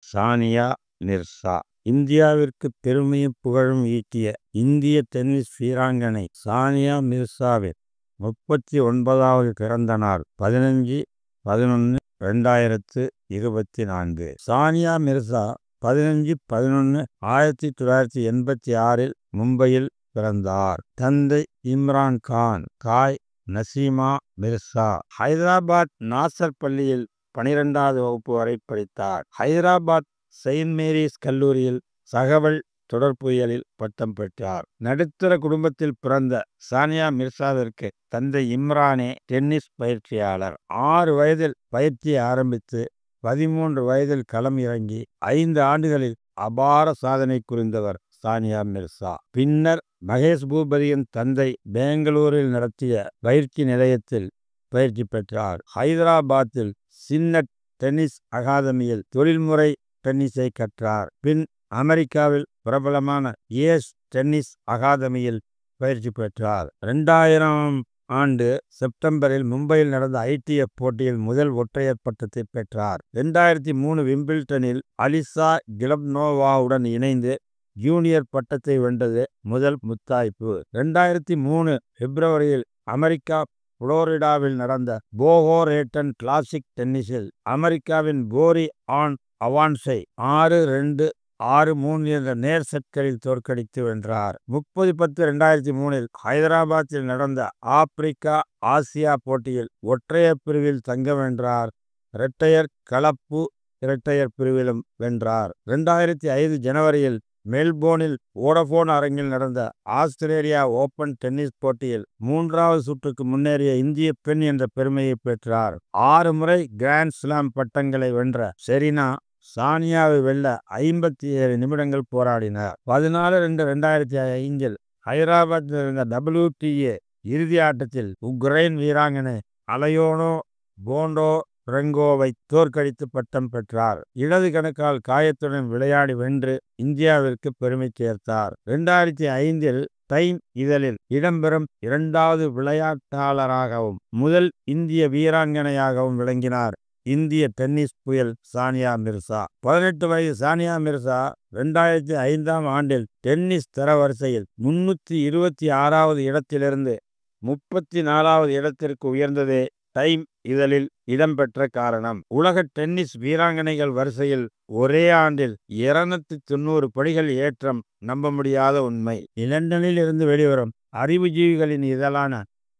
சானியா மிர்சா. இந்தியாவிற்கு பெருமையும் புகழும் ஈட்டிய இந்திய டென்னிஸ் வீராங்கனை சானியா மிர்சாவின் 39வது பிறந்த நாள் 15/11/2024. சானியா மிர்சா 15/11/1986 மும்பையில் பிறந்தார். தந்தை இம்ரான் கான், தாய் நசீமா மிர்சா. ஹைதராபாத் நாசர் பள்ளியில் 12வது வகுப்பு வரை படித்தார். ஹைதராபாத் செயின்ட் மேரிஸ் கல்லூரியில் தகவல் தொடர்புயியலில் பட்டம் பெற்றார். நடுத்தர குடும்பத்தில் பிறந்த சானியா மிர்சாவிற்கு தந்தை இம்ரானே டென்னிஸ் பயிற்சியாளர். 6 வயதில் பயிற்சியை ஆரம்பித்து 13 வயதில் களம் இறங்கி 5 ஆண்டுகளில் அபார சாதனை புரிந்தவர் சானியா மிர்சா. பின்னர் மகேஷ் பூபதியின் தந்தை பெங்களூரில் நடத்திய பயிற்சி நிலையத்தில் பயிற்சி பெற்றார். ஹைதராபாத்தில் சின்னட் டென்னிஸ் அகாதமியில் தொழில்முறை டென்னிஸை கற்றார். பின் அமெரிக்காவில் பிரபலமான ஏஸ் டென்னிஸ் அகாதமியில் பயிற்சி பெற்றார். 2000ஆம் ஆண்டு செப்டம்பரில் மும்பையில் நடந்த ITF போட்டியில் முதல் ஒற்றையர் பட்டத்தை பெற்றார். 2003 விம்பிள்டனில் அலிசா கிலப்னோவாவுடன் இணைந்து ஜூனியர் பட்டத்தை வென்றது முதல் முத்தாய்ப்பு. 2003 பிப்ரவரியில் அமெரிக்கா புளோரிடாவில் நடந்த போகோ ரேட்டன் கிளாசிக் டென்னிஸில் அமெரிக்காவின் போரி ஆன் அவான்ஸை 6-2, 6-3 என்ற நேர் செட்களில் தோற்கடித்து வென்றார். 30-10-2003 ஹைதராபாத்தில் நடந்த ஆப்பிரிக்கா ஆசியா போட்டியில் ஒற்றையர் பிரிவில் தங்கம் வென்றார். இரட்டையர் கலப்பு இரட்டையர் பிரிவிலும் வென்றார். 2005 ஜனவரியில் மெல்போர்னில் வோடபோன் அரங்கில் நடந்த ஆஸ்திரேலியா ஓபன் டென்னிஸ் போட்டியில் 3வது சுற்றுக்கு முன்னேறிய இந்திய பெண் என்ற பெருமையை பெற்றார். 6 முறை கிராண்ட் ஸ்லாம் பட்டங்களை வென்ற செரீனா சானியாவை வெல்ல 57 நிமிடங்கள் போராடினார். 14-2-2005 ஹைதராபாத்தில் நடந்த WTA இறுதி ஆட்டத்தில் உக்ரைன் வீராங்கனை அலயோனா போண்டோரெங்கோவை தோற்கடித்து பட்டம் பெற்றார். இடது கணுக்கால் காயத்துடன் விளையாடி வென்று இந்தியாவிற்கு பெருமை சேர்த்தார். 2005 டைம் இதழில் இடம்பெறும் 2வது விளையாட்டாளராகவும் முதல் இந்திய வீராங்கனையாகவும் விளங்கினார் இந்திய டென்னிஸ் புயல் சானியா மிர்சா. 18 வயது சானியா மிர்சா 2005ஆம் ஆண்டில் டென்னிஸ் தரவரிசையில் 326வது இடத்திலிருந்து 34வது இடத்திற்கு உயர்ந்ததே டைம் இதழில் இடம்பெற்ற காரணம். உலக டென்னிஸ் வீராங்கனைகள் வரிசையில் ஒரே ஆண்டில் 290 படிகள் ஏற்றம் நம்ப முடியாத உண்மை. லண்டனில் இருந்து வெளிவரும் அறிவுஜீவிகளின் இதழான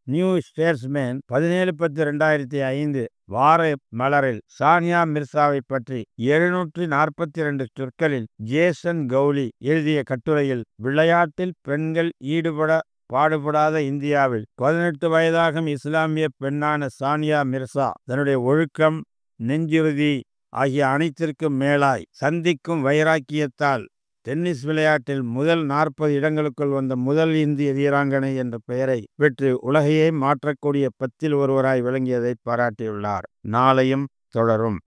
நியூ ஸ்டேட்ஸ்மேன் 17-10-2005 வார மலரில் சானியா மிர்சாவை பற்றி 742 சொற்களில் ஜேசன் கவுலி எழுதிய கட்டுரையில் விளையாட்டில் பெண்கள் பாடுபடாத இந்தியாவில் 18 வயதாகும் இஸ்லாமிய பெண்ணான சானியா மிர்சா தன்னுடைய ஒழுக்கம், நெஞ்சுறுதி ஆகிய அனைத்திற்கும் மேலாய் சந்திக்கும் வைராக்கியத்தால் டென்னிஸ் விளையாட்டில் முதல் 40 இடங்களுக்குள் வந்த முதல் இந்திய வீராங்கனை என்ற பெயரை பெற்று உலகையே மாற்றக்கூடிய 10ல் ஒருவராய் விளங்கியதை பாராட்டியுள்ளார். நாளையும் தொடரும்.